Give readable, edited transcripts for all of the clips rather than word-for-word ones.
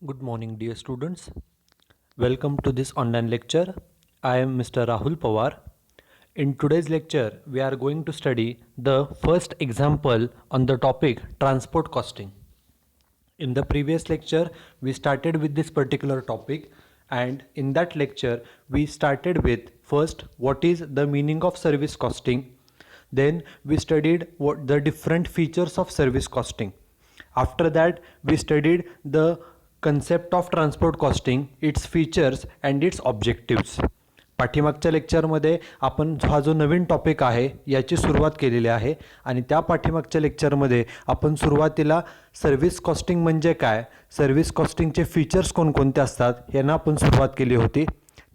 Good morning, dear students. Welcome to this online lecture. I am Mr. Rahul Pawar. In today's lecture, we are going to study the first example on the topic transport costing. In the previous lecture, we started with this particular topic, and in that lecture, we started with first what is the meaning of service costing. Then we studied what the different features of service costing. After that, we studied the concept of transport costing, its features and its objectives. पाठीमागच्या लेक्चरमध्ये आपण हा जो नवीन topic आहे याची सुरुवात केलेली आहे आणि त्या पाठीमागच्या लेक्चरमध्ये आपण सुरुवातीला सर्व्हिस कॉस्टिंग म्हणजे काय, सर्व्हिस कॉस्टिंगचे फीचर्स कोणकोणते असतात यांना आपण सुरुवात केली होती.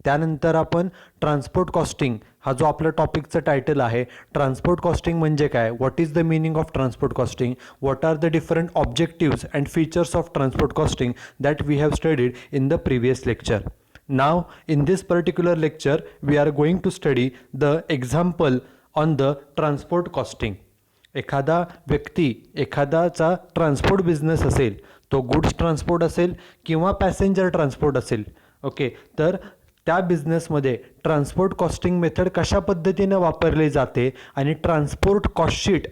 त्यानंतर आपण ट्रान्सपोर्ट कॉस्टिंग हा जो आपल्या टॉपिकचं टायटल आहे, ट्रान्सपोर्ट कॉस्टिंग म्हणजे काय, what is the meaning of transport costing, what are the different objectives and features of transport costing that we have studied in the previous lecture. Now in this particular lecture we are going to study the example on the transport costing. एखादा व्यक्ती एखादाचा transport business असेल, तो goods transport असेल किंवा passenger transport असेल, okay, तर त्या बिझनेसमध्ये ट्रान्सपोर्ट कॉस्टिंग मेथड कशा पद्धतीने वापरली जाते आणि ट्रान्सपोर्ट कॉस्टशीट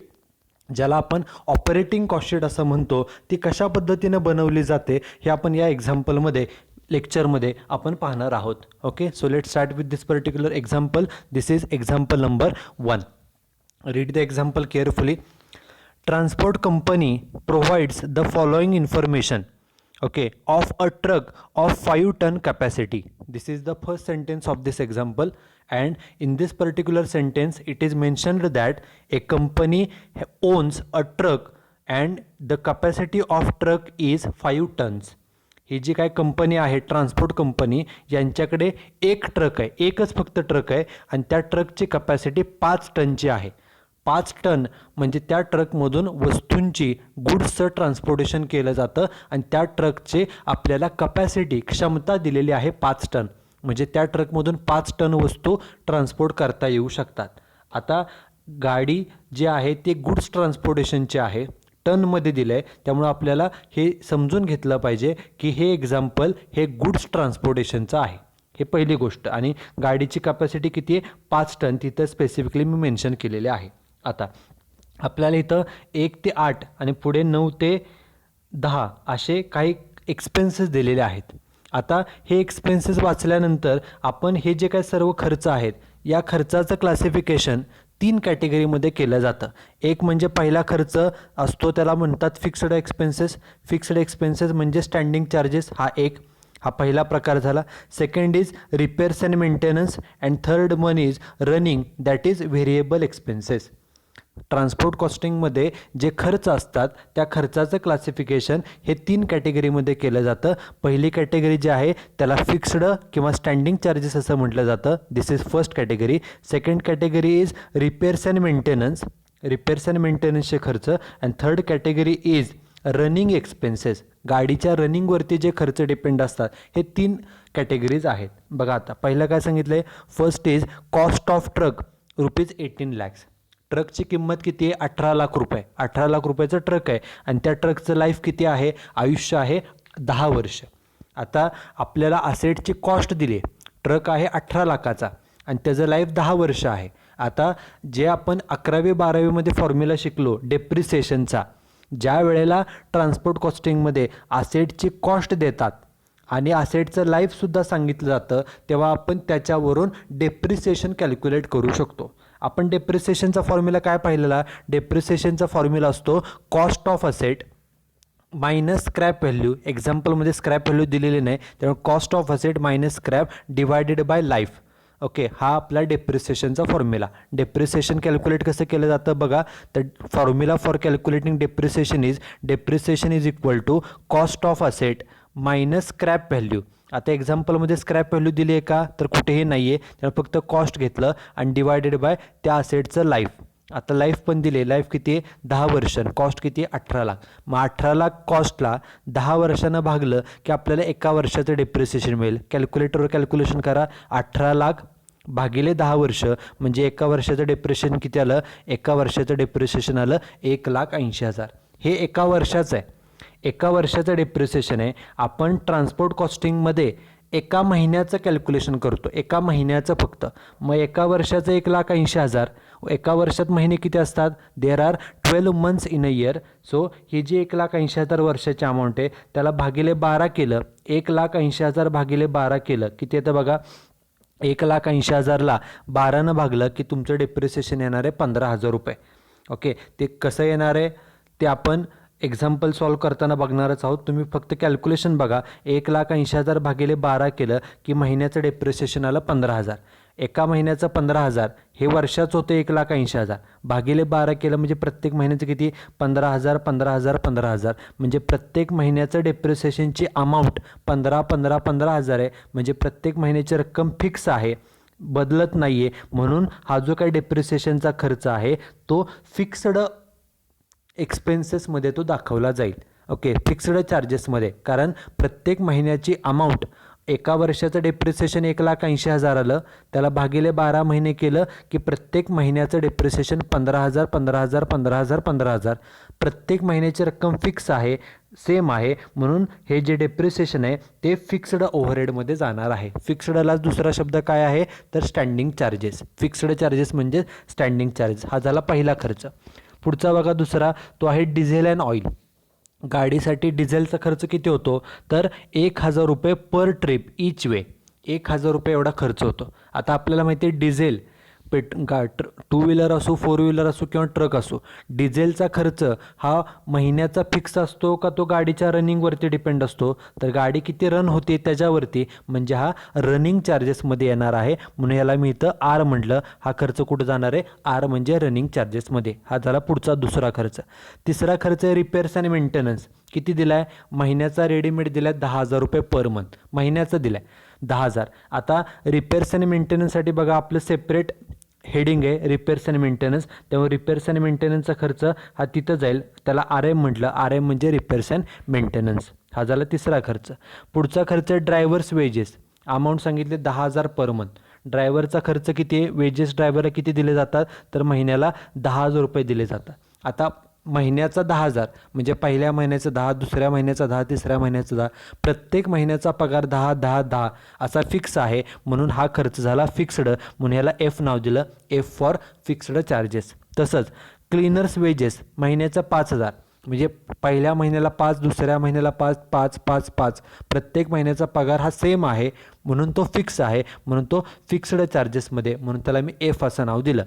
ज्याला आपण ऑपरेटिंग कॉस्टशीट असं म्हणतो ती कशा पद्धतीने बनवली जाते हे आपण या एक्झाम्पलमध्ये लेक्चरमध्ये आपण पाहणार आहोत. Okay, so let start with this particular example. This is example number 1. Read the example carefully. Transport company provides the following information, okay, of a truck of 5 ton capacity. This is the first sentence of this example, and in this particular sentence it is mentioned that a company owns a truck and the capacity of truck is 5 tons. ही जी काय company आहे transport company यांच्याकडे एक truck आहे, एकच फक्त truck आहे आणि त्या ट्रकची कपॅसिटी 5 टनची आहे. 5 टन म्हणजे त्या ट्रकमधून वस्तूंची गुड्सचं ट्रान्सपोर्टेशन केलं जातं आणि त्या ट्रकचे आपल्याला कपॅसिटी क्षमता दिलेली आहे 5 टन, म्हणजे त्या ट्रकमधून 5 टन वस्तू ट्रान्सपोर्ट करता येऊ शकतात. आता गाडी जी आहे ती गुड्स ट्रान्सपोर्टेशनची आहे, टनमध्ये दिलं आहे, त्यामुळे आपल्याला हे समजून घेतलं पाहिजे की हे एक्झाम्पल हे गुड्स ट्रान्सपोर्टेशनचं आहे. हे पहिली गोष्ट. आणि गाडीची कॅपॅसिटी किती आहे, 5 टन, तिथं स्पेसिफिकली मी मेन्शन केलेले आहे. आता आपल्याला इथं 1 ते 8 आणि पुढे 9 ते 10 असे काही एक्सपेन्सेस दिलेले आहेत. आता हे एक्सपेन्सेस वाचल्यानंतर आपण हे जे काही सर्व खर्च आहेत या खर्चाचं क्लासिफिकेशन 3 कॅटेगरीमध्ये केलं जातं. एक म्हणजे पहिला खर्च असतो त्याला म्हणतात फिक्स्ड एक्सपेन्सेस. फिक्स्ड एक्सपेन्सेस म्हणजे स्टँडिंग चार्जेस, हा पहिला प्रकार झाला. Second is repairs and maintenance and third one is running, that is variable expenses. Transport कॉस्टिंगमध्ये जे खर्च असतात त्या खर्चाचं क्लासिफिकेशन हे 3 कॅटेगरीमध्ये केलं जातं. पहिली कॅटेगरी जी आहे त्याला फिक्स्ड किंवा स्टँडिंग चार्जेस असं म्हटलं जातं. This is first category. Second category is repairs and maintenance, repairs and मेंटेनन्सचे खर्च. And third category is running expenses, गाडीच्या रनिंगवरती जे खर्च डिपेंड असतात. हे 3 कॅटेगरीज आहेत. बघा आता पहिलं काय सांगितलं आहे, first is cost of truck ₹18 lakhs. ट्रकची किंमत किती आहे, 18 लाख रुपये. 18 लाख रुपयाचं ट्रक आहे आणि त्या ट्रकचं लाईफ किती आहे, आयुष्य आहे 10 वर्ष. आता आपल्याला असेटची कॉस्ट दिली, ट्रक आहे 18 लाखाचा आणि त्याचं लाईफ 10 वर्ष आहे. आता जे आपण 11वी-12वीमध्ये फॉर्म्युला शिकलो डेप्रिसिएशनचा, ज्या वेळेला ट्रान्सपोर्ट कॉस्टिंगमध्ये असेटची कॉस्ट देतात आणि असेटचं लाईफसुद्धा सांगितलं जातं, तेव्हा आपण त्याच्यावरून डेप्रिसिएशन कॅल्क्युलेट करू शकतो. आपण डेप्रिसिएशनचा फॉर्म्युला काय पाहिलेला, डेप्रिसिएशनचा फॉर्म्युला असतो cost of asset minus scrap value. एक्झाम्पलमध्ये स्क्रॅप व्हॅल्यू दिलेली नाही, त्यामुळे cost of asset minus scrap divided by life. Okay, हा आपला डेप्रिसिएशनचा फॉर्म्युला. डेप्रिसिएशन कॅल्क्युलेट कसं केलं जातं बघा, तर formula for calculating depreciation is equal to cost of asset minus scrap value. आता एक्झाम्पलमध्ये स्क्रॅप व्हॅल्यू दिली आहे का, तर कुठेही नाही आहे, त्यामुळे फक्त कॉस्ट घेतलं आणि डिवायडेड बाय त्या असेटचं लाईफ. आता लाईफ पण दिले, लाईफ किती आहे 10 वर्ष, कॉस्ट किती आहे 18 लाख. मग 18 लाख कॉस्टला 10 वर्षानं भागलं की आपल्याला 1 वर्षाचं डेप्रिसिएशन मिळेल. कॅल्क्युलेटरवर कॅल्क्युलेशन करा, 18 लाख भागिले 10 वर्ष म्हणजे 1 वर्षाचं डेप्रिसिएशन किती आलं, 1 वर्षाचं डेप्रिसिएशन आलं 1,80,000. हे 1 वर्षाचं आहे. एका वर्षाचं डेप्रिसिएशन आहे. आपण ट्रान्सपोर्ट कॉस्टिंगमध्ये एका महिन्याचं कॅल्क्युलेशन करतो, एका महिन्याचं फक्त. मग एका वर्षाचं 1,80,000, एका वर्षात महिने किती असतात? There are 12 months in a year. So ही जी 1,80,000 वर्षाची अमाऊंट आहे त्याला भागिले 12 केलं, 1,80,000 भागिले 12 केलं किती येतं बघा? 1,80,000ला 12नं भागलं की तुमचं डेप्रिसिएशन येणार आहे 15,000 रुपये. ओके, ते कसं येणार आहे ते आपण एक्झाम्पल सॉल्व करताना बघणारच आहोत. तुम्ही फक्त कॅल्क्युलेशन बघा. 1,80,000 भागिले 12 केलं की महिन्याचं डेप्रिसिएशन आलं 15,000. एका महिन्याचं 15,000 हे वर्षाचं होतं 1,80,000 भागिले 12 केलं म्हणजे प्रत्येक महिन्याचं किती? 15,000 15,000 15,000. म्हणजे प्रत्येक महिन्याचं डेप्रिसिएशनची अमाऊंट 15,000 आहे. म्हणजे प्रत्येक महिन्याची रक्कम फिक्स आहे, बदलत नाही आहे. म्हणून हा जो काही डेप्रिसिएशनचा खर्च आहे तो फिक्स्ड एक्सपेन्सेसमध्ये तो दाखवला जाईल. ओके, फिक्स्ड चार्जेसमध्ये. कारण प्रत्येक महिन्याची अमाऊंट, एका वर्षाचं डेप्रिसिएशन 1,80,000 आलं, त्याला भागिले 12 महिने केलं की प्रत्येक महिन्याचं डेप्रिसिएशन 15,000 15,000 15,000 15,000. प्रत्येक महिन्याची रक्कम फिक्स आहे, सेम आहे. म्हणून हे जे डेप्रिसिएशन आहे ते फिक्स्ड ओव्हरहेडमध्ये जाणार आहे. फिक्स्डला दुसरा शब्द काय आहे तर स्टँडिंग चार्जेस. फिक्स्ड चार्जेस म्हणजे स्टँडिंग चार्जेस. हा झाला पहिला खर्च. पुढचा बघा दुसरा, तो आहे डिझेल अँड ऑइल. गाडीसाठी डिझेलचा खर्च किती होतो तर 1,000 रुपये पर ट्रिप ईच वे. 1,000 रुपये एवढा खर्च होतो. आता आपल्याला माहिती आहे डिझेल टू व्हीलर असो, फोर व्हीलर असो किंवा ट्रक असो, डिझेलचा खर्च हा महिन्याचा फिक्स असतो का तो गाडीच्या रनिंगवरती डिपेंड असतो? तर गाडी किती रन होते त्याच्यावरती. म्हणजे हा रनिंग चार्जेसमध्ये येणार आहे. म्हणून याला मी इथं आर म्हटलं. हा खर्च कुठं जाणार आहे? आर म्हणजे रनिंग चार्जेसमध्ये. हा झाला पुढचा दुसरा खर्च. तिसरा खर्च आहे रिपेअर्स आणि मेंटेनन्स. किती दिला आहे? महिन्याचा रेडीमेड दिला आहे 10,000 रुपये पर मंथ. महिन्याचं दिलं आहे 10,000. आता रिपेअर्स आणि मेंटेनन्ससाठी बघा आपलं सेपरेट हेडिंग आहे, रिपेअर्स आणि मेंटेनन्स. त्यामुळे रिपेअर्स आणि मेंटेनन्सचा खर्च हा तिथं जाईल. त्याला आर एम म्हटलं. आर एम म्हणजे रिपेअर्स अँड मेंटेनन्स. हा झाला तिसरा खर्च. पुढचा खर्च ड्रायव्हर्स वेजेस. अमाऊंट सांगितले 10,000 पर मंथ. ड्रायव्हरचा खर्च किती आहे? वेजेस ड्रायव्हरला किती दिले जातात तर महिन्याला 10,000 रुपये दिले जातात. आता महिन्याचा 10,000 म्हणजे पहिल्या महिन्याचं 10, दुसऱ्या महिन्याचा 10, तिसऱ्या महिन्याचा 10. प्रत्येक महिन्याचा पगार 10 10 10 असा फिक्स आहे. म्हणून हा खर्च झाला फिक्स्ड. म्हणून याला एफ नाव दिलं, एफ फॉर फिक्स्ड चार्जेस. तसंच क्लीनर्स वेजेस महिन्याचं 5,000 म्हणजे पहिल्या महिन्याला 5, दुसऱ्या महिन्याला 5 5 5 5. प्रत्येक महिन्याचा पगार हा सेम आहे म्हणून तो फिक्स आहे. म्हणून तो फिक्स्ड चार्जेसमध्ये, म्हणून त्याला मी एफ असं नाव दिलं.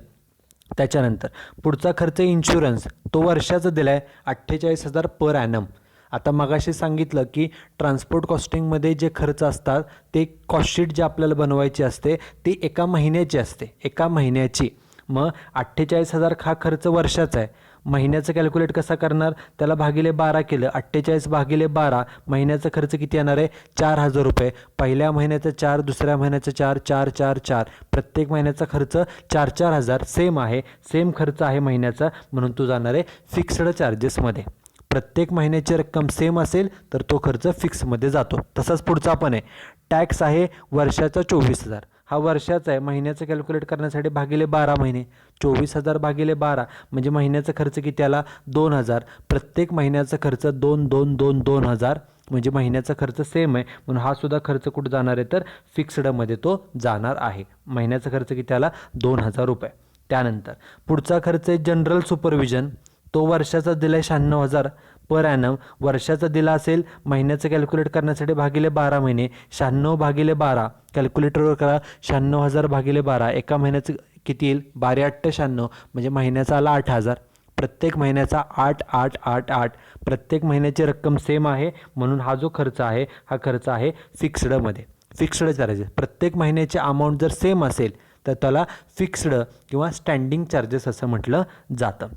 त्याच्यानंतर पुढचा खर्च इन्शुरन्स. तो वर्षाचा दिला आहे 48,000 पर ॲनम. आता मगाशी सांगितलं की ट्रान्सपोर्ट कॉस्टिंगमध्ये जे खर्च असतात ते कॉस्टशीट जे आपल्याला बनवायची असते ती एका महिन्याची असते, एका महिन्याची. मग 48,000 हा खर्च वर्षाचा आहे. महिन्याचं कॅल्क्युलेट कसा करणार? त्याला भागिले 12 केलं. 48 भागिले 12 महिन्याचा खर्च किती येणार आहे? 4,000 रुपये. पहिल्या महिन्याचं 4, दुसऱ्या महिन्याचं 4 4 4 4. प्रत्येक महिन्याचा खर्च 4,000 सेम आहे, सेम खर्च आहे महिन्याचा. म्हणून तो जाणार आहे फिक्स्ड चार्जेसमध्ये. प्रत्येक महिन्याची रक्कम सेम असेल तर तो खर्च फिक्समध्ये जातो. तसाच पुढचा पण आहे. टॅक्स आहे वर्षाचा 24,000. हा वर्षाचा आहे. महिन्याचं कॅल्क्युलेट करण्यासाठी भागिले 12 महिने. 24,000 भागिले 12 म्हणजे महिन्याचा खर्च किती आला? 2,000. प्रत्येक महिन्याचा खर्च 2 2 2 2,000 म्हणजे महिन्याचा खर्च सेम आहे. म्हणून हा सुद्धा खर्च कुठं जाणार आहे तर फिक्स्डमध्ये तो जाणार आहे. महिन्याचा खर्च किती आला? 2,000 रुपये. त्यानंतर पुढचा खर्च आहे जनरल सुपरविजन. तो वर्षाचा दिला आहे 96,000 पर ॲनम. वर्षाचा दिला असेल, महिन्याचं कॅल्क्युलेट करण्यासाठी भागिले 12 महिने. 96 भागिले 12 कॅल्क्युलेटरवर करा. 96,000 भागिले 12 एका महिन्याचं किती येईल? 12 8 96 म्हणजे महिन्याचा आला 8,000. प्रत्येक महिन्याचा 8 8 8 8. प्रत्येक महिन्याची रक्कम सेम आहे म्हणून हा जो खर्च आहे हा खर्च आहे फिक्स्डमध्ये. Fixed charges. प्रत्येक महिन्याची अमाऊंट जर सेम असेल तर त्याला फिक्स्ड किंवा स्टँडिंग चार्जेस असं म्हटलं जातं.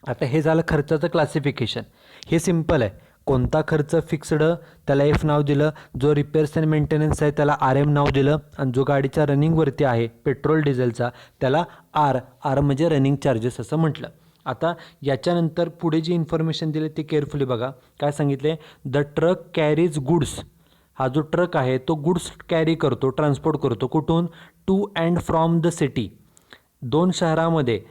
आता हे झालं खर्चाचं क्लासिफिकेशन. हे सिम्पल आहे. कोणता खर्च फिक्स्ड त्याला एफ नाव दिलं, जो रिपेअर्स अँड मेंटेनन्स आहे त्याला आर एम नाव दिलं, आणि जो गाडीच्या रनिंगवरती आहे पेट्रोल डिझेलचा त्याला आर, आर म्हणजे रनिंग चार्जेस असं म्हटलं. आता याच्यानंतर पुढे जी इन्फॉर्मेशन दिली ती केअरफुली बघा. काय सांगितले? The truck carries goods. हा जो ट्रक आहे तो गुड्स कॅरी करतो, ट्रान्सपोर्ट करतो. कुठून? To and from the city. 2 शहरामध्ये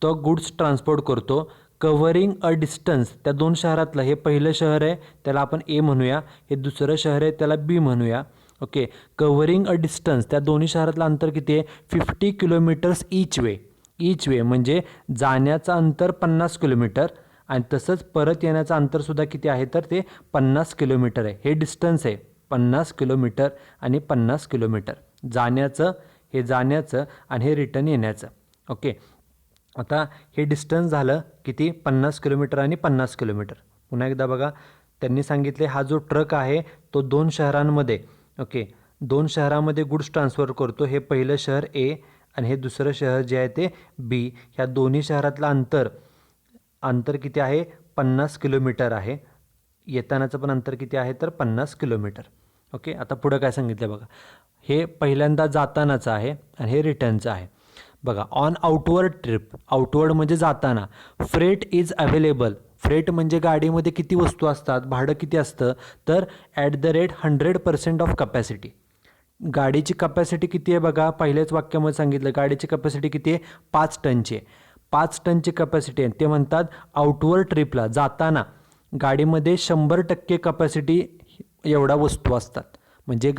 तो गुड्स ट्रान्सपोर्ट करतो. कव्हरिंग अ डिस्टन्स, त्या दोन शहरातलं हे पहिलं शहर आहे त्याला आपण ए म्हणूया, हे दुसरं शहर आहे त्याला बी म्हणूया. ओके, कव्हरिंग अ डिस्टन्स, त्या दोन्ही शहरातलं अंतर किती आहे? 50 किलोमीटर्स ईच वे म्हणजे जाण्याचं अंतर 50 किलोमीटर आणि तसंच परत येण्याचं अंतरसुद्धा किती आहे? तर ते 50 किलोमीटर आहे. हे डिस्टन्स आहे 50 किलोमीटर आणि 50 किलोमीटर जाण्याचं, हे जाण्याचं आणि हे रिटर्न येण्याचं. ओके, आता हे डिस्टन्स झालं किती? 50 किलोमीटर आणि 50 किलोमीटर. पुन्हा एकदा बघा, त्यांनी सांगितले हा जो ट्रक आहे तो दोन शहरांमध्ये, ओके, दोन शहरामध्ये गुड्स ट्रान्सफर करतो. हे पहिलं शहर ए आणि हे दुसरं शहर जे आहे ते बी. ह्या दोन्ही शहरातलं अंतर किती आहे? 50 किलोमीटर आहे. येतानाचं पण अंतर किती आहे? तर 50 किलोमीटर. ओके, आता पुढं काय सांगितलं बघा, हे पहिल्यांदा जातानाचं आहे आणि हे रिटर्नचं आहे. बघा, ऑन आउटवर्ड ट्रिप, आउटवर्ड म्हणजे जाताना, फ्रेट इज अवेलेबल. फ्रेट म्हणजे गाडीमध्ये किती वस्तू असतात, भाडं किती असतं? तर at the rate 100% of capacity. गाडीची कपॅसिटी किती आहे बघा, पहिल्याच वाक्यामध्ये सांगितलं गाडीची कपॅसिटी किती आहे? 5 टनची आहे. 5 टनची कपॅसिटी आहे. ते म्हणतात आउटवर्ड ट्रिपला जाताना गाडीमध्ये 100% कपॅसिटी एवढ्या वस्तू असतात. म्हणजे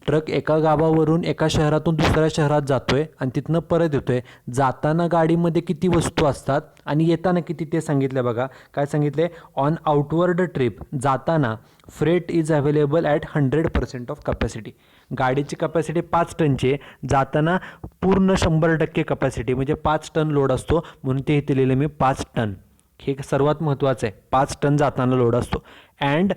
ट्रक एका गावावरून एका शहरातून दुसऱ्या शहरात जातोय आणि तिथनं परत येतोय. जाताना गाडीमध्ये किती वस्तू असतात आणि येताना किती ते सांगितलं बघा. काय सांगितले? ऑन आउटवर्ड ट्रिप जाताना freight is available at 100% of capacity. गाडीची कपॅसिटी 5 टनची आहे, जाताना पूर्ण 100% कपॅसिटी म्हणजे 5 टन लोड असतो, म्हणून ते इथे लिहिलं मी 5 टन. हे सर्वात महत्त्वाचं आहे, 5 टन जाताना लोड असतो. अँड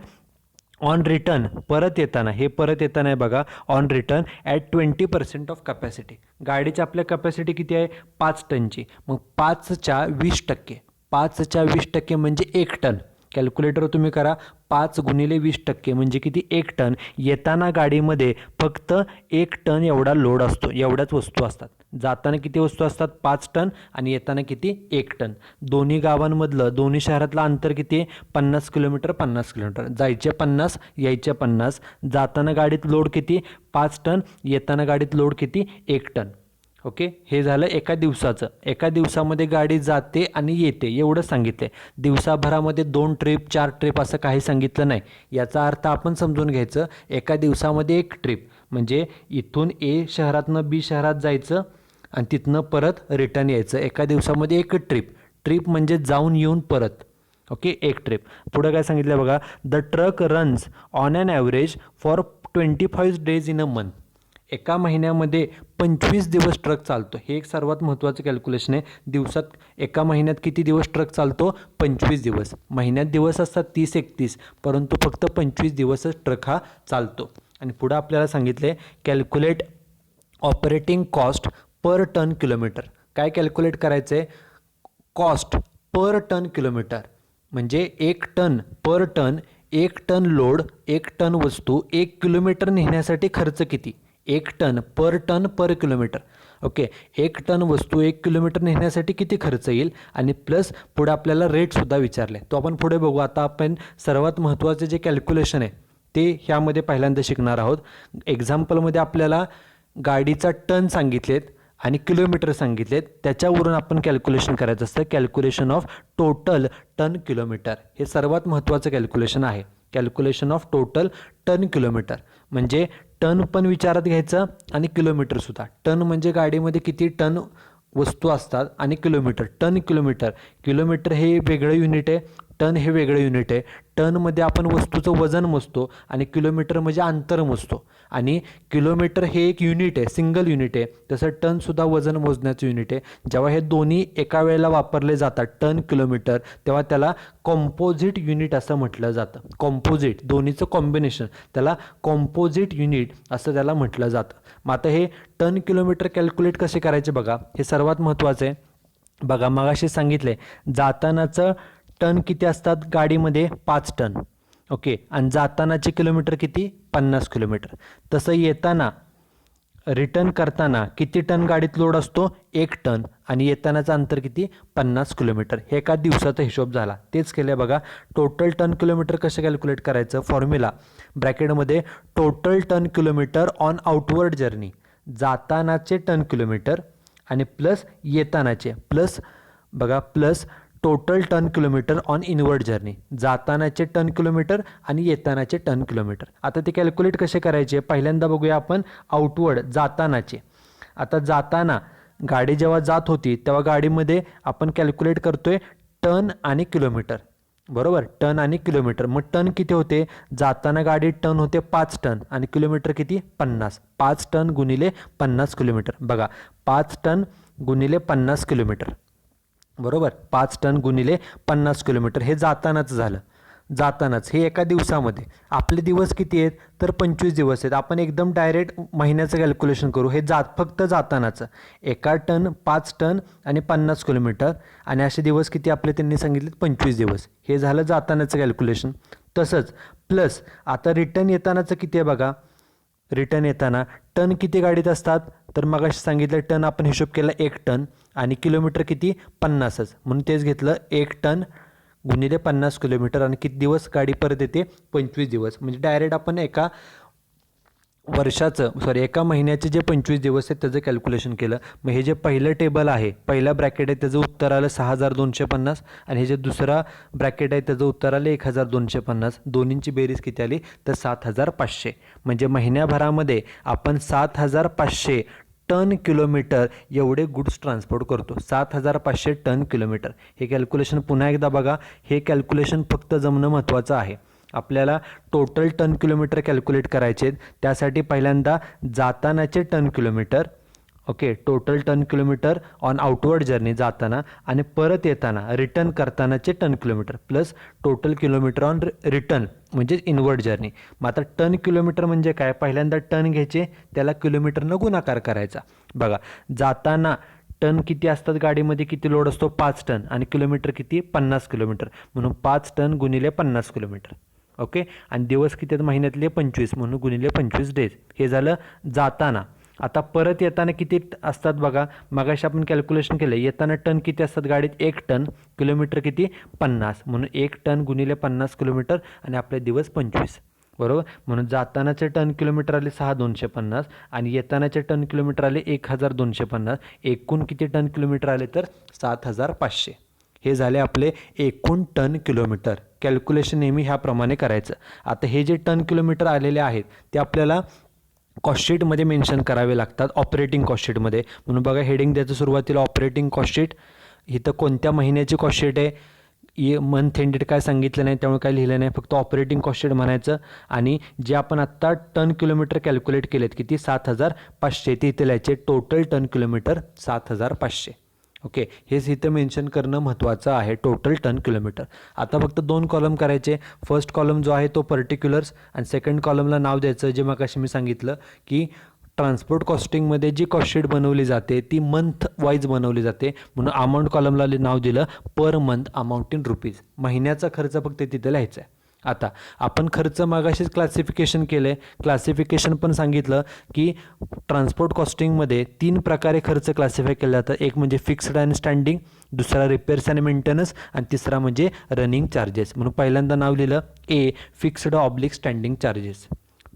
ऑन रिटर्न, परत येताना, हे परत येताना आहे बघा, on return at 20% of capacity. गाडीची आपल्या कपॅसिटी किती आहे? 5 टनची. मग 5च्या 20%, 5च्या 20% म्हणजे 1 टन. कॅल्क्युलेटर तुम्ही करा, 5 गुणिले 20% म्हणजे किती? 1 टन. येताना गाडीमध्ये फक्त 1 टन एवढा लोड असतो, एवढ्याच वस्तू असतात. जाताना किती वस्तू असतात? 5 टन आणि येताना किती? 1 टन. दोन्ही गावांमधलं, दोन्ही शहरातलं अंतर किती? 50 किलोमीटर 50 किलोमीटर. जायचे 50, यायचे 50. जाताना गाडीत लोड किती? 5 टन. येताना गाडीत लोड किती? 1 टन. ओके, हे झालं एका दिवसाचं. एका दिवसामध्ये गाडी जाते आणि येते एवढं सांगितलं. दिवसाभरामध्ये 2 ट्रिप 4 ट्रिप असं काही सांगितलं नाही. याचा अर्थ आपण समजून घ्यायचं, एका दिवसामध्ये 1 ट्रिप म्हणजे इथून ए शहरातनं बी शहरात जायचं आणि तिथनं परत रिटर्न यायचं. एका दिवसामध्ये 1 ट्रिप म्हणजे जाऊन येऊन परत. Okay, 1 trip. पुढं काय सांगितलं बघा, the truck runs on an average for 25 days in a month. एका महिन्यामध्ये 25 दिवस ट्रक चालतो. हे एक सर्वात महत्त्वाचं कॅल्क्युलेशन आहे. दिवसात, एका महिन्यात किती दिवस ट्रक चालतो? 25 दिवस. महिन्यात दिवस असतात 30-31, परंतु फक्त 25 दिवसच ट्रक हा चालतो. आणि पुढं आपल्याला सांगितले calculate operating cost per ton kilometre. काय कॅल्क्युलेट करायचं आहे? कॉस्ट पर टन किलोमीटर म्हणजे 1 ton per ton, 1 ton load, 1 ton वस्तू 1 किलोमीटर नेण्यासाठी खर्च किती? 1 ton per kilometre. Okay, 1 ton वस्तू 1 किलोमीटर नेण्यासाठी किती खर्च येईल आणि प्लस पुढे आपल्याला रेटसुद्धा विचारले, तो आपण पुढे बघू. आता आपण सर्वात महत्त्वाचे जे कॅल्क्युलेशन आहे ते ह्यामध्ये पहिल्यांदा शिकणार आहोत. एक्झाम्पलमध्ये आपल्याला गाडीचा टन सांगितलेत आणि किलोमीटर सांगितलेत, त्याच्यावरून आपण कॅल्क्युलेशन करायचं असतं. Calculation of total ton kilometre हे सर्वात महत्त्वाचं कॅल्क्युलेशन आहे. Calculation of total ton kilometre म्हणजे टन पण विचारात घ्यायचं आणि किलोमीटरसुद्धा. टन म्हणजे गाडीमध्ये किती टन वस्तू असतात आणि किलोमीटर, टन किलोमीटर. किलोमीटर हे वेगळं युनिट आहे, टन हे वेगळं युनिट आहे. टनमध्ये आपण वस्तूचं वजन मोजतो आणि किलोमीटर म्हणजे अंतर मोजतो. आणि किलोमीटर हे एक युनिट आहे, सिंगल युनिट आहे. तसं टनसुद्धा वजन मोजण्याचं युनिट आहे. जेव्हा हे दोन्ही एका वेळेला वापरले जातात, टन किलोमीटर, तेव्हा त्याला कॉम्पोजिट युनिट असं म्हटलं जातं. कॉम्पोजिट, दोन्हीचं कॉम्बिनेशन, त्याला कॉम्पोजिट युनिट असं त्याला म्हटलं जातं. मग आता हे टन किलोमीटर कॅल्क्युलेट कसे करायचे बघा, हे सर्वात महत्त्वाचं आहे. बघा, मगाशी सांगितले जातानाचं टन किती असतात गाडीमध्ये? 5 टन. ओके, आणि जातानाचे किलोमीटर किती? 50 किलोमीटर. तसं येताना, रिटर्न करताना किती टन गाडीत लोड असतो? 1 टन. आणि येतानाचं अंतर किती? 50 किलोमीटर. हे एका दिवसाचा हिशोब झाला. तेच केलं बघा. टोटल टन किलोमीटर कसं कॅल्क्युलेट करायचं? फॉर्म्युला ब्रॅकेटमध्ये total ton kilometre on outward journey, जातानाचे टन किलोमीटर आणि प्लस येतानाचे, प्लस बघा, plus total ton kilometre on inward journey, जातानाचे टन किलोमीटर आणि येतानाचे टन किलोमीटर. आता ते कॅल्क्युलेट कसे करायचे पहिल्यांदा बघूया आपण. आउटवर्ड जातानाचे, आता जाताना गाडी जेव्हा जात होती तेव्हा गाडीमध्ये आपण कॅल्क्युलेट करतोय टन आणि किलोमीटर, बरोबर, टन आणि किलोमीटर. मग टन किती होते, जाताना गाडी टन होते 5 टन आणि किलोमीटर किती 50. 5 टन गुणिले 50 किलोमीटर. बघा 5 टन गुणिले 50 किलोमीटर, बरोबर, 5 टन गुणिले 50 किलोमीटर हे जातानाच झालं. जातानाच हे एका दिवसामध्ये. आपले दिवस किती आहेत तर 25 दिवस आहेत. आपण एकदम डायरेक्ट महिन्याचं कॅल्क्युलेशन करू. हे फक्त जातानाचं एका टन 5 टन आणि 50 किलोमीटर आणि असे दिवस किती आपले त्यांनी सांगितले 25 दिवस. हे झालं जातानाचं कॅल्क्युलेशन. तसंच प्लस आता रिटर्न येतानाचं किती आहे बघा. रिटर्न येताना टन किती गाडीत असतात तर मग असे सांगितलं टन आपण हिशोब केला 1 टन आणि किलोमीटर किती 50च, म्हणून तेच घेतलं 1 टन गुणिले 50 किलोमीटर आणि किती दिवस गाडी परत येते 25 दिवस. म्हणजे डायरेक्ट आपण एका एका महिन्याचे जे 25 दिवस आहेत त्याचं कॅल्क्युलेशन केलं. मग हे जे पहिलं टेबल आहे, पहिला ब्रॅकेट आहे त्याचं उत्तर आलं 6250 आणि हे जे दुसरा ब्रॅकेट आहे त्याचं उत्तर आलं 1250. दोन्हींची बेरीज किती आली तर 7500. म्हणजे महिन्याभरामध्ये आपण 7500 टन किलोमीटर एवढे गुड्स ट्रान्सपोर्ट करतो. 7500 टन किलोमीटर. हे कॅल्क्युलेशन पुन्हा एकदा बघा. हे कॅल्क्युलेशन फक्त जमणं महत्त्वाचं आहे. आपल्याला टोटल टन किलोमीटर कॅल्क्युलेट करायचे आहेत. त्यासाठी पहिल्यांदा जातानाचे ton kilometre, okay, total ton kilometre on outward journey जाताना आणि परत येताना रिटर्न करतानाचे ton kilometre plus total kilometre on return म्हणजे इनवर्ड जर्नी. मग आता टन किलोमीटर म्हणजे काय, पहिल्यांदा टन घ्यायचे त्याला किलोमीटरनं गुणाकार करायचा. बघा जाताना टन किती असतात गाडीमध्ये, किती लोड असतो 5 टन आणि किलोमीटर किती 50 किलोमीटर, म्हणून 5 टन गुणिले 50 किलोमीटर. ओके, आणि दिवस किती आहेत महिन्यातले 25 म्हणून गुणिले 25 डेज. हे झालं जाताना. आता परत येताना किती असतात बघा. मगाशी आपण कॅल्क्युलेशन केलं. येताना टन किती असतात गाडीत 1 टन, किलोमीटर किती 50 म्हणून 1 टन गुणिले 50 किलोमीटर आणि आपले दिवस 25, बरोबर. म्हणून जातानाचे टन किलोमीटर आले 6250 आणि येतानाचे टन किलोमीटर आले 1250. एकूण किती टन किलोमीटर आले तर 7500. हे झाले आपले एकूण टन किलोमीटर. कॅल्क्युलेशन नेहमी ह्याप्रमाणे करायचं. आता हे जे टन किलोमीटर आलेले आहेत ते आपल्याला कॉस्टशीटमध्ये मेन्शन करावे लागतात, ऑपरेटिंग कॉस्टशीटमध्ये. म्हणून बघा हेडिंग द्यायचं सुरुवातीला ऑपरेटिंग कॉस्टशीट. इथं कोणत्या महिन्याची कॉस्टशीट आहे, मंथ एंडेड काय सांगितलं नाही त्यामुळे काय लिहिलं नाही, फक्त ऑपरेटिंग कॉस्टशीट म्हणायचं. आणि जे आपण आत्ता टन किलोमीटर कॅल्क्युलेट केलेत किती 7500 ते इथे लिहायचे. Total ton kilometre 7500. ओके, हेच इथं मेन्शन करणं महत्त्वाचं आहे, टोटल टन किलोमीटर. आता फक्त 2 कॉलम करायचे. फर्स्ट कॉलम जो आहे तो पर्टिक्युलर्स आणि सेकंड कॉलमला नाव द्यायचं. जे मग अशी मी सांगितलं की ट्रान्सपोर्ट कॉस्टिंगमध्ये जी कॉस्टशीट बनवली जाते ती मंथ वाईज बनवली जाते, म्हणून अमाऊंट कॉलमला नाव दिलं per month amount in rupees. महिन्याचा खर्च फक्त तिथे लिहायचा आहे. आता आपण खर्च मागाशीच क्लासिफिकेशन केलं आहे. क्लासिफिकेशन पण सांगितलं की ट्रान्सपोर्ट कॉस्टिंगमध्ये 3 प्रकारे खर्च क्लासिफाय केला जातं. एक म्हणजे फिक्स्ड आणि स्टँडिंग, दुसरा रिपेअर्स आणि मेंटेनन्स आणि तिसरा म्हणजे रनिंग चार्जेस. म्हणून पहिल्यांदा नाव लिहिलं a fixed oblique standing charges.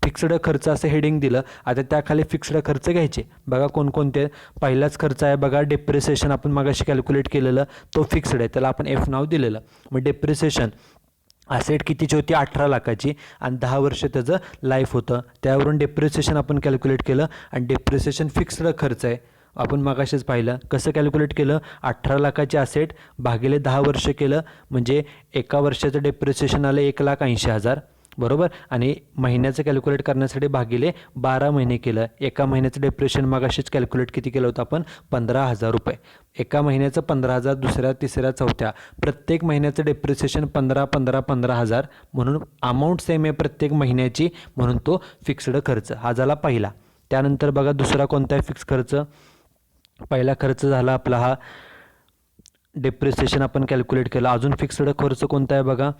Fixed खर्च असं हेडिंग दिलं. आता त्याखाली फिक्स्ड खर्च घ्यायचे. बघा कोणकोणते. पहिलाच खर्च आहे बघा डेप्रिसिएशन, आपण मागाशी कॅल्क्युलेट केलेलं, तो फिक्स्ड आहे, त्याला आपण एफ नाव दिलेलं. मग डेप्रिसिएशन ॲसेट कितीची होती 18 लाखाची आणि 10 वर्ष त्याचं लाईफ होतं. त्यावरून डेप्रिसिएशन आपण कॅल्क्युलेट केलं आणि डेप्रिसिएशन फिक्स्ड खर्च आहे. आपण मगाशीच पाहिलं कसं कॅल्क्युलेट केलं. 18 लाखाचे असेट भागिले 10 वर्ष केलं म्हणजे एका वर्षाचं डेप्रिसिएशन आलं 1,80,000, बरोबर. आणि महिन्याचं कॅल्क्युलेट करण्यासाठी भागिले 12 महिने केलं. एका महिन्याचं डेप्रिसिएशन मगाशीच कॅल्क्युलेट किती केलं होतं आपण 15,000 रुपये. एका महिन्याचं 15,000, दुसऱ्या तिसऱ्या चौथ्या प्रत्येक महिन्याचं डेप्रिसिएशन 15,000 म्हणून अमाऊंट सेम आहे प्रत्येक महिन्याची, म्हणून तो फिक्स्ड खर्च हा झाला पहिला. त्यानंतर बघा दुसरा कोणता आहे फिक्स खर्च. पहिला खर्च झाला आपला हा डेप्रिसिएशन आपण कॅल्क्युलेट केला. अजून फिक्स्ड खर्च कोणता आहे बघा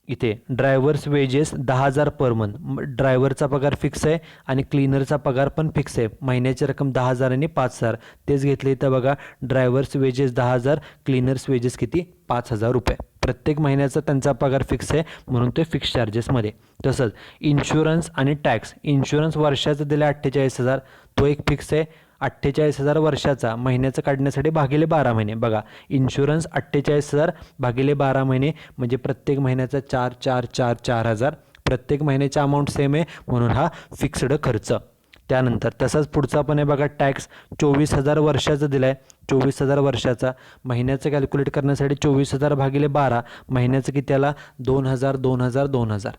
इथे. Drivers wedges 10,000 per month. ड्रायव्हरचा पगार फिक्स आहे आणि क्लीनरचा पगार पण फिक्स आहे. महिन्याची रक्कम 10,000 आणि 5,000 तेच घेतले. इथं बघा ड्रायव्हर्स वेजेस 10,000, क्लीनर्स वेजेस किती 5,000 रुपये. प्रत्येक महिन्याचा त्यांचा पगार फिक्स आहे म्हणून ते फिक्स चार्जेसमध्ये. तसंच इन्शुरन्स आणि टॅक्स. इन्शुरन्स वर्षाचं दिलं 48,000, तो एक फिक्स आहे 48,000 वर्षाचा, महिन्याचं काढण्यासाठी भागिले 12 महिने. बघा इन्शुरन्स 48,000 भागिले 12 महिने म्हणजे प्रत्येक महिन्याचा 4,4,4,4,000. प्रत्येक महिन्याची अमाऊंट सेम आहे म्हणून हा फिक्स्ड खर्च. त्यानंतर तसाच पुढचा पण आहे बघा, टॅक्स 24,000 वर्षाचा दिला आहे. 24,000 वर्षाचा, महिन्याचं कॅल्क्युलेट करण्यासाठी 24,000 भागिले 12, महिन्याचं किती आला 2,000 2,000 2,000.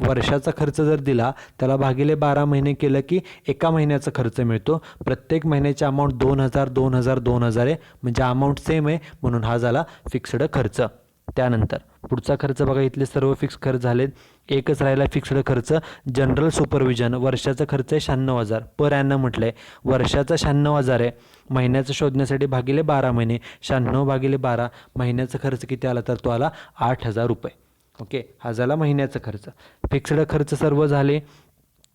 वर्षाचा खर्च जर दिला त्याला भागिले 12 महिने केलं की एका महिन्याचा खर्च मिळतो. प्रत्येक महिन्याची अमाऊंट 2,000 2,000 2,000 आहे म्हणजे अमाऊंट सेम आहे म्हणून हा झाला फिक्स्ड खर्च. त्यानंतर पुढचा खर्च बघा, इथले सर्व फिक्स खर्च झालेत. एकच राहिला फिक्स्ड खर्च, जनरल सुपरविजन. वर्षाचा खर्च आहे 96,000 पर ॲनम म्हटलं आहे. वर्षाचा 96,000 आहे, महिन्याचं शोधण्यासाठी भागिले 12 महिने. 96 भागिले 12, महिन्याचा खर्च किती आला तर तो आला 8,000 रुपये. ओके, हा झाला महिन्याचा खर्च. फिक्स्ड खर्च सर्व झाले.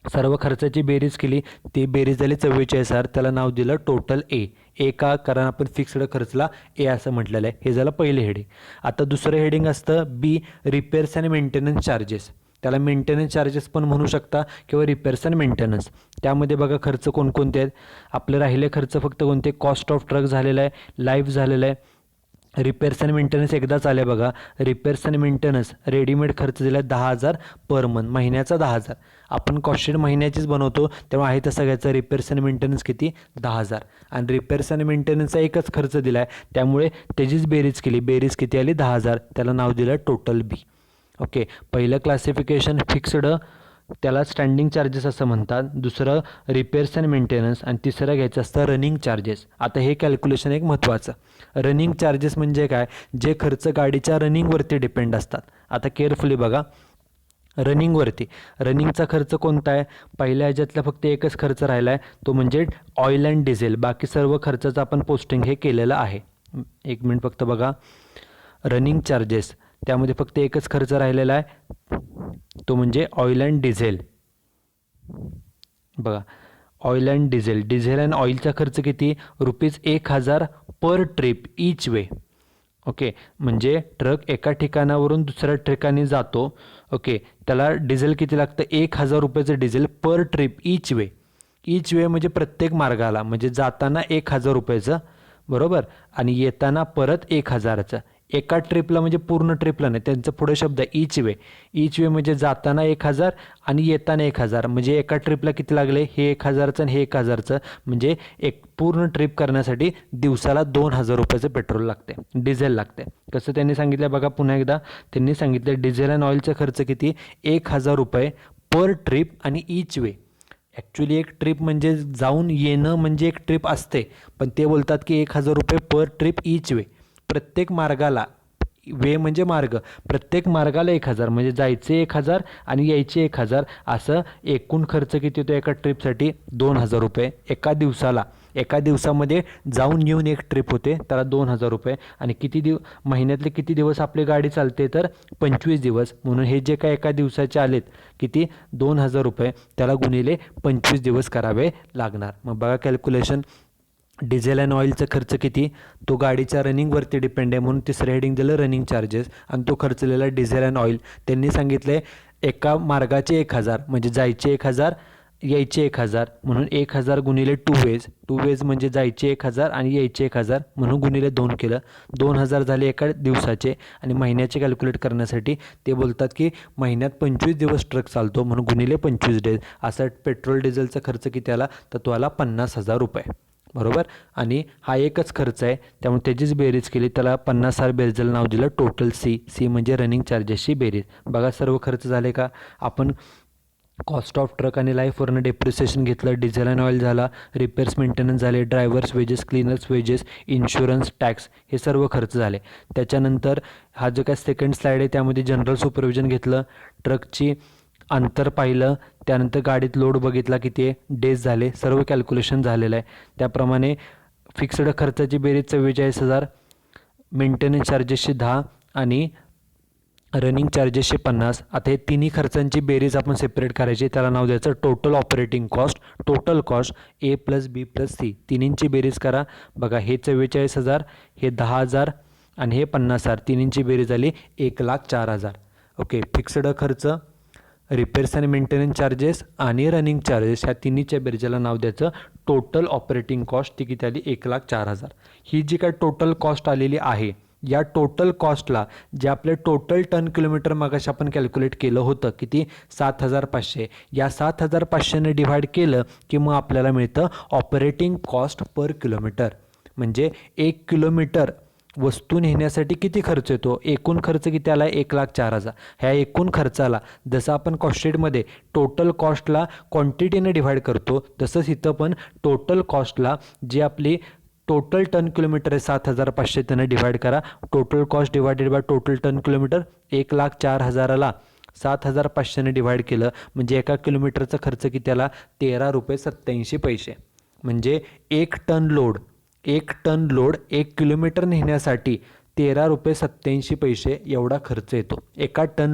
सर्व खर्चाची बेरीज केली, ती बेरीज झाली 44,000. त्याला नाव दिलं टोटल ए का, कारण आपण फिक्स्ड खर्चला ए असं म्हटलेलं आहे. हे झालं पहिले हेडिंग. आता दुसरं हेडिंग असतं बी, रिपेअर्स अँड मेंटेनन्स चार्जेस. त्याला मेंटेनन्स चार्जेस पण म्हणू शकता किंवा रिपेअर्स अँड मेंटेनन्स. त्यामध्ये बघा खर्च कोणकोणते आहेत. आपले राहिले खर्च फक्त कोणते, कॉस्ट ऑफ ट्रक झालेला आहे, लाईफ झालेला आहे. रिपेअर्स अँड मेंटेनन्स एकदाच आले बघा. रिपेअर्स अँड मेंटेनन्स रेडीमेड खर्च दिला आहे 10,000 पर मंथ, महिन्याचा 10,000. आपण कॉस्टशीट महिन्याचीच बनवतो तेव्हा आहे तसं घ्यायचं. रिपेअर्स अँड मेंटेनन्स किती 10,000 आणि रिपेअर्स अँड मेंटेनन्सचा एकच खर्च दिला आहे त्यामुळे त्याचीच बेरीज केली. बेरीज किती आली 10,000. त्याला नाव दिलं टोटल बी. ओके, पहिलं क्लासिफिकेशन फिक्स्ड, त्याला स्टँडिंग चार्जेस असं म्हणतात. दुसरं रिपेअर्स अँड मेंटेनन्स आणि तिसरं घ्यायचं असतं रनिंग चार्जेस. आता हे कॅल्क्युलेशन एक महत्त्वाचं. रनिंग चार्जेस म्हणजे काय, जे खर्च गाडीच्या रनिंगवरती डिपेंड असतात. आता केअरफुली बघा, रनिंगवरती रनिंगचा खर्च कोणता आहे, पहिल्या ह्याच्यातला फक्त एकच खर्च राहिला आहे तो म्हणजे ऑइल अँड डिझेल. बाकी सर्व खर्चाचं आपण पोस्टिंग हे केलेलं आहे. एक मिनिट फक्त बघा, रनिंग चार्जेस त्यामध्ये फक्त एकच खर्च राहिलेला आहे तो म्हणजे ऑइल अँड डिझेल. बघा oil and diesel, diesel and ऑइलचा खर्च किती ₹1,000 per trip each way. Okay, म्हणजे ट्रक एका ठिकाणावरून दुसऱ्या ठिकाणी जातो. ओके, त्याला डिझेल किती लागतं 1,000 रुपयाचं डिझेल पर ट्रिप ईच वे. ईच वे म्हणजे प्रत्येक मार्गाला, म्हणजे जाताना 1,000 रुपयाचं बरोबर आणि येताना परत 1,000चं. एका ट्रिपला म्हणजे पूर्ण ट्रिपला नाही, त्यांचं पुढे शब्द आहे ईच वे. ईच वे म्हणजे जाताना 1,000 आणि येताना 1,000 म्हणजे एका ट्रिपला किती लागले, हे 1,000चं आणि हे 1,000चं म्हणजे एक पूर्ण ट्रिप करण्यासाठी दिवसाला 2,000 रुपयाचं पेट्रोल लागते, डिझेल लागते. कसं त्यांनी सांगितलं बघा पुन्हा एकदा, त्यांनी सांगितलं डिझेल अँड ऑइलचा खर्च किती 1,000 रुपये पर ट्रिप आणि ईच वे. ॲक्च्युली एक ट्रिप म्हणजे जाऊन येणं म्हणजे एक ट्रिप असते, पण ते बोलतात की 1,000 रुपये पर ट्रिप ईच वे. प्रत्येक मार्गाला, वे म्हणजे मार्ग, प्रत्येक मार्गाला 1,000 म्हणजे जायचे 1,000 आणि यायचे 1,000 असं एकूण खर्च किती होतो एका ट्रिपसाठी 2,000 रुपये एका दिवसाला. एका दिवसामध्ये जाऊन येऊन एक ट्रिप होते त्याला 2,000 रुपये. आणि किती महिन्यातले किती दिवस आपली गाडी चालते तर 25 दिवस, म्हणून हे जे काय एका दिवसाचे आलेत किती 2,000 रुपये त्याला गुणिले 25 दिवस करावे लागणार. मग बघा कॅल्क्युलेशन, डिझेल अँड ऑइलचा खर्च किती, तो गाडीच्या रनिंगवरती डिपेंड आहे म्हणून तिसरं हेडिंग दिलं रनिंग चार्जेस. आणि तो खर्च लिहिला डिझेल अँड ऑइल. त्यांनी सांगितले एका मार्गाचे 1,000 म्हणजे जायचे 1,000 यायचे 1,000 म्हणून 1,000 गुणिले 2 वेज म्हणजे जायचे 1,000 आणि यायचे 1,000 म्हणून गुणिले 2 केलं. 2,000 झाले एका दिवसाचे. आणि महिन्याचे कॅल्क्युलेट करण्यासाठी ते बोलतात की महिन्यात 25 दिवस ट्रक चालतो म्हणून गुणिले 25 डेज. असा पेट्रोल डिझेलचा खर्च किती आला तर तो आला 50,000 रुपये बरोबर. आणि हा एकच खर्च आहे त्यामुळे त्याचीच बेरीज केली, त्याला 50,000 बेरीजला नाव दिलं टोटल सी म्हणजे रनिंग चार्जेसची बेरीज. बघा सर्व खर्च झाले का. आपण कॉस्ट ऑफ ट्रक आणि लाईफवरनं डेप्रिसिएशन घेतलं, डिझेल अँड ऑइल झाला, रिपेअर्स मेंटेनन्स झाले, drivers wedges, cleaners wedges, insurance, tax हे सर्व खर्च झाले. त्याच्यानंतर हा जो काय सेकंड स्लाईड आहे त्यामध्ये जनरल सुपरविजन घेतलं, ट्रकची अंतर पाहिलं, त्यानंतर गाडीत लोड बघितला किती आहे, डेज झाले, सर्व कॅल्क्युलेशन झालेलं आहे. त्याप्रमाणे फिक्स्ड खर्चाची बेरीज 44,000, मेंटेनन्स चार्जेसचे 10 आणि रनिंग चार्जेसचे 50. आता हे तिन्ही खर्चांची बेरीज आपण सेपरेट करायची, त्याला नाव द्यायचं total operating cost. Total cost A+B+C तिन्हींची बेरीज करा. बघा हे 44,000, हे 10,000 आणि हे 50,000, तिन्हींची बेरीज झाली 1,04,000. ओके, फिक्स्ड खर्च, रिपेअर्स आणि मेंटेनन्स चार्जेस आणि रनिंग चार्जेस ह्या तिन्हीच्या बेरीजला नाव द्यायचं टोटल ऑपरेटिंग कॉस्ट ती किती आली 1,04,000. ही जी काय टोटल कॉस्ट आलेली आहे, या टोटल कॉस्टला जे आपले टोटल टन किलोमीटर मगाशी आपण कॅल्क्युलेट केलं होतं किती 7,500, या 7,500ने डिव्हाइड केलं की मग आपल्याला मिळतं ऑपरेटिंग कॉस्ट पर किलोमीटर. म्हणजे 1 किलोमीटर वस्तू नेण्यासाठी किती खर्च येतो, एकूण खर्च किती आला 1,04,000. ह्या एकूण खर्चाला जसं आपण कॉस्टशीटमध्ये टोटल कॉस्टला क्वांटिटीने डिव्हाइड करतो, तसंच इथं पण टोटल कॉस्टला जी आपली टोटल टन किलोमीटर आहे 7,500 त्यानं डिव्हाइड करा. Total cost divided by total ton kilometre, 1,04,000ला 7,500ने डिव्हाइड केलं म्हणजे एका किलोमीटरचा खर्च किती आला ₹13.87. म्हणजे एक टन लोड 1 किलोमीटर नेण्यासाठी ₹13.87 एवढा खर्च येतो. एक टन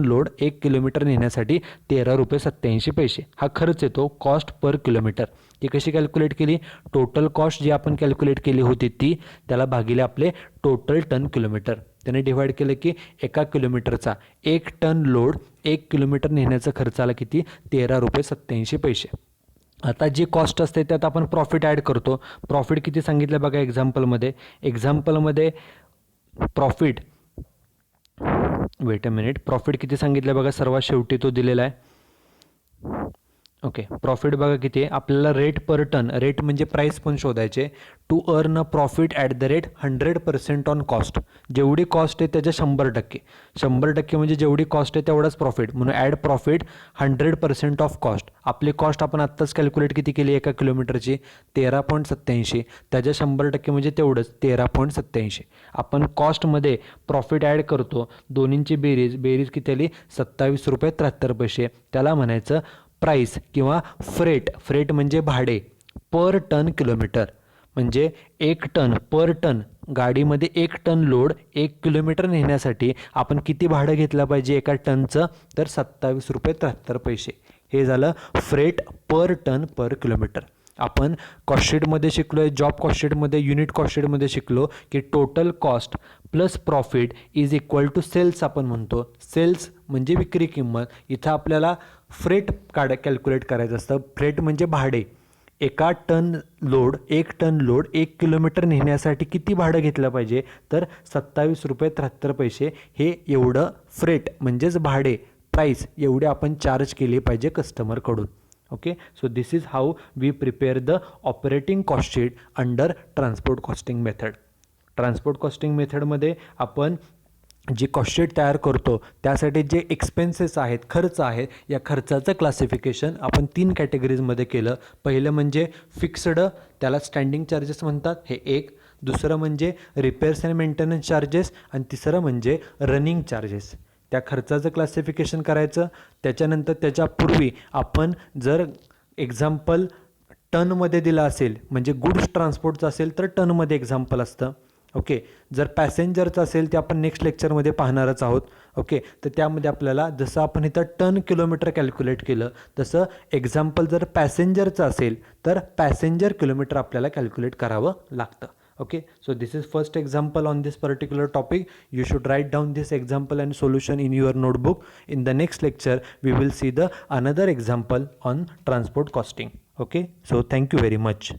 लोड 1 किलोमीटर नेण्यासाठी ₹13.87 हा खर्च येतो कॉस्ट पर किलोमीटर. ती कशी कॅल्क्युलेट केली, टोटल कॉस्ट जी आपण कॅल्क्युलेट केली होती ती त्याला भागिले आपले टोटल टन किलोमीटर, त्याने डिव्हाइड केलं की एका किलोमीटरचा 1 टन लोड 1 किलोमीटर नेण्याचा खर्च आला किती ₹13.87. आता जी कॉस्ट असते त्यात आपण प्रॉफिट ॲड करतो. प्रॉफिट किती सांगितलं बघा एक्झाम्पलमध्ये प्रॉफिट प्रॉफिट किती सांगितलं बघा, सर्वात शेवटी तो दिलेला आहे. ओके, प्रॉफिट बघा किती आहे आपल्याला, रेट पर टन, रेट म्हणजे प्राईस पण शोधायचे. To earn a profit at the rate 100% on cost. जेवढी कॉस्ट आहे त्याच्या 100% म्हणजे जेवढी कॉस्ट आहे तेवढाच प्रॉफिट, म्हणून ॲड प्रॉफिट 100% ऑफ कॉस्ट. आपली कॉस्ट आपण आत्ताच कॅल्क्युलेट किती केली एका किलोमीटरची 13.87, त्याच्या 100% म्हणजे तेवढंच 13.87. आपण कॉस्टमध्ये प्रॉफिट ॲड करतो, दोन्हींची बेरीज किती आली ₹27.73. त्याला म्हणायचं प्राईस किंवा फ्रेट म्हणजे भाडे पर टन किलोमीटर. म्हणजे पर टन गाडीमध्ये 1 टन लोड 1 किलोमीटर नेण्यासाठी आपण किती भाडं घेतलं पाहिजे एका टनचं, तर ₹27.73. हे झालं फ्रेट पर टन पर किलोमीटर. आपण कॉस्टशीटमध्ये शिकलो आहे, जॉब कॉस्टशीटमध्ये युनिट कॉस्टशीटमध्ये शिकलो की total cost plus profit is equal to sales. आपण म्हणतो सेल्स म्हणजे विक्री किंमत. इथं आपल्याला फ्रेट कॅल्क्युलेट करायचं असतं. फ्रेट म्हणजे भाडे. एक टन लोड 1 किलोमीटर नेण्यासाठी किती भाडं घेतलं पाहिजे, तर ₹27.73. हे एवढं फ्रेट म्हणजेच भाडे प्राईस एवढे आपण चार्ज केली पाहिजे कस्टमरकडून. Okay, so this is how we prepare the operating cost sheet under transport costing method. Transport costing मेथडमध्ये आपण जी कॉस्टशीट तयार करतो त्यासाठी जे एक्सपेन्सेस आहेत, खर्च आहेत, या खर्चाचं क्लासिफिकेशन आपण 3 कॅटेगरीजमध्ये केलं. पहिलं म्हणजे फिक्स्ड, त्याला स्टँडिंग चार्जेस म्हणतात, हे एक. दुसरं म्हणजे रिपेअर्स अँड मेंटेनन्स चार्जेस, आणि तिसरं म्हणजे रनिंग चार्जेस. त्या खर्चाचं क्लासिफिकेशन करायचं. त्याच्यानंतर त्याच्यापूर्वी आपण जर एक्झाम्पल टनमध्ये दिला असेल, म्हणजे गुड्स ट्रान्सपोर्टचं असेल तर टनमध्ये एक्झाम्पल असतं. ओके, जर पॅसेंजरचं असेल ते आपण नेक्स्ट लेक्चरमध्ये पाहणारच आहोत. ओके, तर त्यामध्ये आपल्याला जसं आपण इथं टन किलोमीटर कॅल्क्युलेट केलं तसं एक्झाम्पल जर पॅसेंजरचं असेल तर पॅसेंजर किलोमीटर आपल्याला कॅल्क्युलेट करावं लागतं. Okay, so this is first example on this particular topic. You should write down this example and solution in your notebook. In the next lecture we will see the another example on transport costing. Okay, so thank you very much.